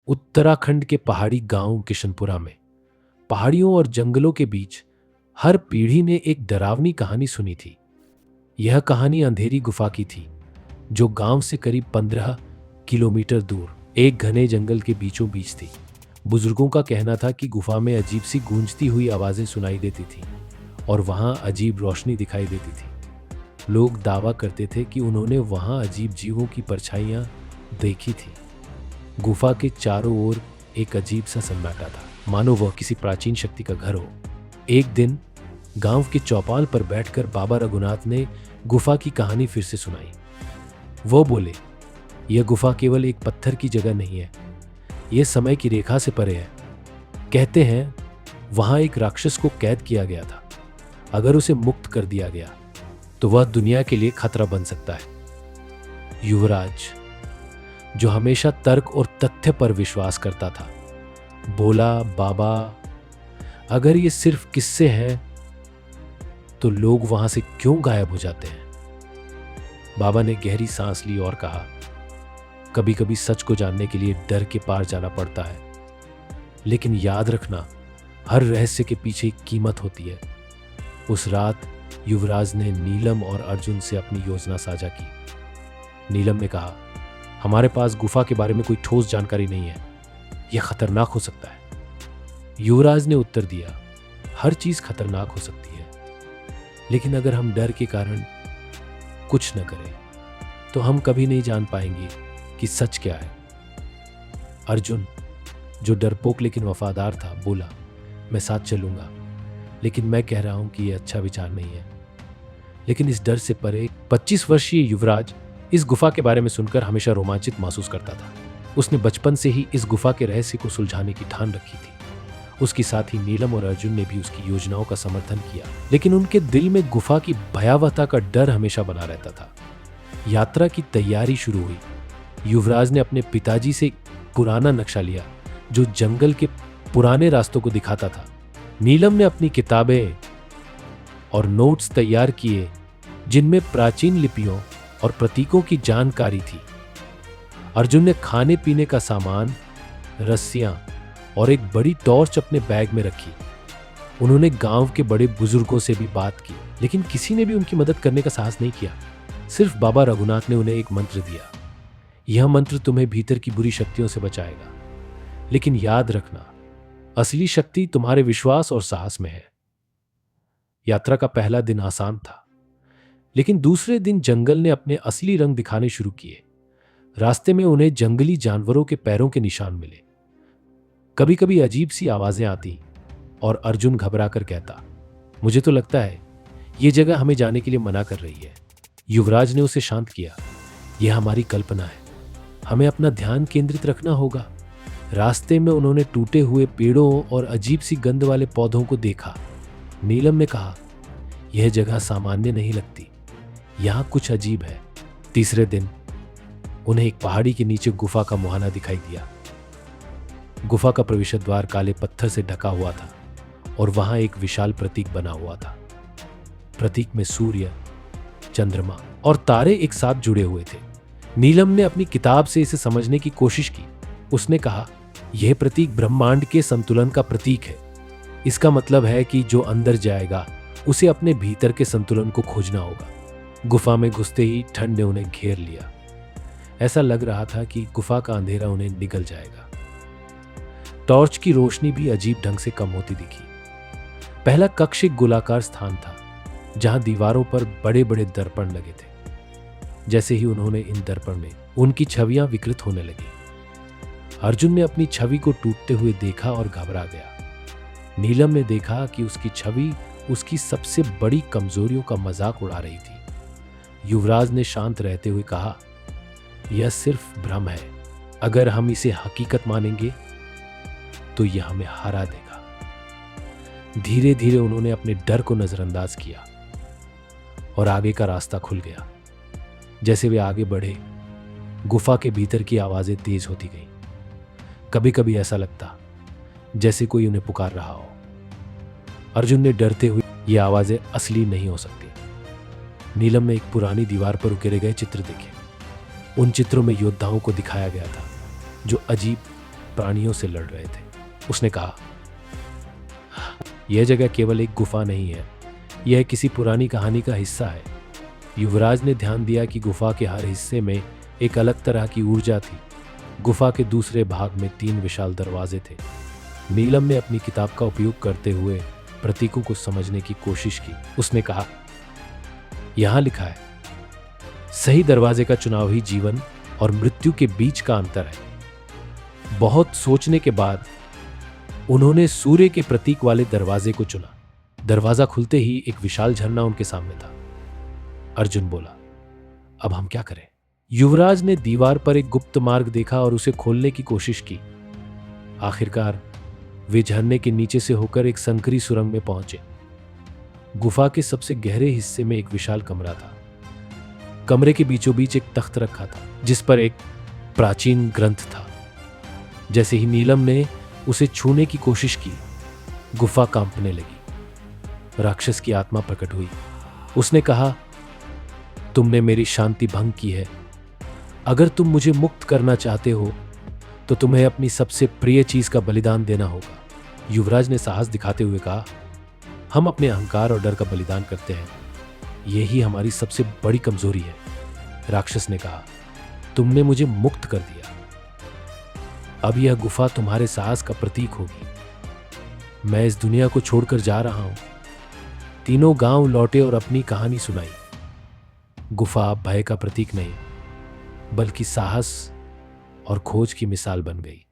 उत्तराखंड के पहाड़ी गांव किशनपुरा में पहाड़ियों और जंगलों के बीच हर पीढ़ी ने एक डरावनी कहानी सुनी थी। यह कहानी अंधेरी गुफा की थी, जो गांव से करीब 15 किलोमीटर दूर एक घने जंगल के बीचों बीच थी। बुजुर्गों का कहना था कि गुफा में अजीब सी गूंजती हुई आवाजें सुनाई देती थीं और वहां अजीब रोशनी दिखाई देती थी। लोग दावा करते थे कि उन्होंने वहां अजीब जीवों की परछाइयां देखी थी। गुफा के चारों ओर एक अजीब सा सन्नाटा था, मानो वह किसी प्राचीन शक्ति का घर हो। एक दिन गांव के चौपाल पर बैठकर बाबा रघुनाथ ने गुफा की कहानी फिर से सुनाई। वो बोले, यह गुफा केवल एक पत्थर की जगह नहीं है, यह समय की रेखा से परे है। कहते हैं वहां एक राक्षस को कैद किया गया था। अगर उसे मुक्त कर दिया गया तो वह दुनिया के लिए खतरा बन सकता है। युवराज, जो हमेशा तर्क और तथ्य पर विश्वास करता था, बोला, बाबा, अगर ये सिर्फ किस्से हैं तो लोग वहां से क्यों गायब हो जाते हैं? बाबा ने गहरी सांस ली और कहा, कभी कभी सच को जानने के लिए डर के पार जाना पड़ता है, लेकिन याद रखना, हर रहस्य के पीछे एक कीमत होती है। उस रात युवराज ने नीलम और अर्जुन से अपनी योजना साझा की। नीलम ने कहा, हमारे पास गुफा के बारे में कोई ठोस जानकारी नहीं है, यह खतरनाक हो सकता है। युवराज ने उत्तर दिया, हर चीज खतरनाक हो सकती है, लेकिन अगर हम डर के कारण कुछ न करें तो हम कभी नहीं जान पाएंगे कि सच क्या है। अर्जुन, जो डरपोक लेकिन वफादार था, बोला, मैं साथ चलूंगा, लेकिन मैं कह रहा हूं कि यह अच्छा विचार नहीं है। लेकिन इस डर से परे 25 वर्षीय युवराज इस गुफा के बारे में सुनकर हमेशा रोमांचित महसूस करता था। उसने बचपन से ही इस गुफा के रहस्य को सुलझाने की ठान रखी थी। उसके साथ ही नीलम और अर्जुन ने भी उसकी योजनाओं का समर्थन किया, लेकिन उनके दिल में गुफा की भयावहता का डर हमेशा बना रहता था। यात्रा की तैयारी शुरू हुई। युवराज ने अपने पिताजी से पुराना नक्शा लिया, जो जंगल के पुराने रास्तों को दिखाता था। नीलम ने अपनी किताबें और नोट्स तैयार किए, जिनमें प्राचीन लिपियों और प्रतीकों की जानकारी थी। अर्जुन ने खाने पीने का सामान, रस्सियां और एक बड़ी टॉर्च अपने बैग में रखी। उन्होंने गांव के बड़े बुजुर्गों से भी बात की, लेकिन किसी ने भी उनकी मदद करने का साहस नहीं किया। सिर्फ बाबा रघुनाथ ने उन्हें एक मंत्र दिया, यह मंत्र तुम्हें भीतर की बुरी शक्तियों से बचाएगा, लेकिन याद रखना, असली शक्ति तुम्हारे विश्वास और साहस में है। यात्रा का पहला दिन आसान था, लेकिन दूसरे दिन जंगल ने अपने असली रंग दिखाने शुरू किए। रास्ते में उन्हें जंगली जानवरों के पैरों के निशान मिले। कभी कभी अजीब सी आवाजें आती और अर्जुन घबरा कर कहता, मुझे तो लगता है यह जगह हमें जाने के लिए मना कर रही है। युवराज ने उसे शांत किया, यह हमारी कल्पना है, हमें अपना ध्यान केंद्रित रखना होगा। रास्ते में उन्होंने टूटे हुए पेड़ों और अजीब सी गंध वाले पौधों को देखा। नीलम ने कहा, यह जगह सामान्य नहीं लगती, यहां कुछ अजीब है। तीसरे दिन उन्हें एक पहाड़ी के नीचे गुफा का मुहाना दिखाई दिया। गुफा का प्रवेश द्वार काले पत्थर से ढका हुआ था और वहां एक विशाल प्रतीक बना हुआ था। प्रतीक में सूर्य, चंद्रमा और तारे एक साथ जुड़े हुए थे। नीलम ने अपनी किताब से इसे समझने की कोशिश की। उसने कहा, यह प्रतीक ब्रह्मांड के संतुलन का प्रतीक है। इसका मतलब है कि जो अंदर जाएगा उसे अपने भीतर के संतुलन को खोजना होगा। गुफा में घुसते ही ठंड ने उन्हें घेर लिया। ऐसा लग रहा था कि गुफा का अंधेरा उन्हें निगल जाएगा। टॉर्च की रोशनी भी अजीब ढंग से कम होती दिखी। पहला कक्ष एक गोलाकार स्थान था, जहां दीवारों पर बड़े बड़े दर्पण लगे थे। जैसे ही उन्होंने इन दर्पण में उनकी छवियां विकृत होने लगी। अर्जुन ने अपनी छवि को टूटते हुए देखा और घबरा गया। नीलम ने देखा कि उसकी छवि उसकी सबसे बड़ी कमजोरियों का मजाक उड़ा रही थी। युवराज ने शांत रहते हुए कहा, यह सिर्फ भ्रम है, अगर हम इसे हकीकत मानेंगे तो यह हमें हरा देगा। धीरे धीरे उन्होंने अपने डर को नजरअंदाज किया और आगे का रास्ता खुल गया। जैसे वे आगे बढ़े, गुफा के भीतर की आवाजें तेज होती गईं। कभी कभी ऐसा लगता जैसे कोई उन्हें पुकार रहा हो। अर्जुन ने डरते हुए, ये आवाजें असली नहीं हो सकती। नीलम ने एक पुरानी दीवार पर उकेरे गए चित्र देखे। उन चित्रों में योद्धाओं को दिखाया गया था, जो अजीब प्राणियों से लड़ रहे थे। उसने कहा, यह जगह केवल एक गुफा नहीं है, यह किसी पुरानी कहानी का हिस्सा है। युवराज ने ध्यान दिया कि गुफा के हर हिस्से में एक अलग तरह की ऊर्जा थी। गुफा के दूसरे भाग में 3 विशाल दरवाजे थे। नीलम ने अपनी किताब का उपयोग करते हुए प्रतीकों को समझने की कोशिश की। उसने कहा, यहां लिखा है, सही दरवाजे का चुनाव ही जीवन और मृत्यु के बीच का अंतर है। बहुत सोचने के बाद उन्होंने सूर्य के प्रतीक वाले दरवाजे को चुना। दरवाजा खुलते ही एक विशाल झरना उनके सामने था। अर्जुन बोला, अब हम क्या करें? युवराज ने दीवार पर एक गुप्त मार्ग देखा और उसे खोलने की कोशिश की। आखिरकार वे झरने के नीचे से होकर एक संकरी सुरंग में पहुंचे। गुफा के सबसे गहरे हिस्से में एक विशाल कमरा था। कमरे के बीचों बीच एक तख्त रखा था, जिस पर एक प्राचीन ग्रंथ था। जैसे ही नीलम ने उसे छूने की कोशिश की, गुफा कांपने लगी। राक्षस की आत्मा प्रकट हुई। उसने कहा, तुमने मेरी शांति भंग की है। अगर तुम मुझे मुक्त करना चाहते हो तो तुम्हें अपनी सबसे प्रिय चीज का बलिदान देना होगा। युवराज ने साहस दिखाते हुए कहा, हम अपने अहंकार और डर का बलिदान करते हैं, यही हमारी सबसे बड़ी कमजोरी है। राक्षस ने कहा, तुमने मुझे मुक्त कर दिया, अब यह गुफा तुम्हारे साहस का प्रतीक होगी। मैं इस दुनिया को छोड़कर जा रहा हूं। तीनों गांव लौटे और अपनी कहानी सुनाई। गुफा अब भय का प्रतीक नहीं, बल्कि साहस और खोज की मिसाल बन गई।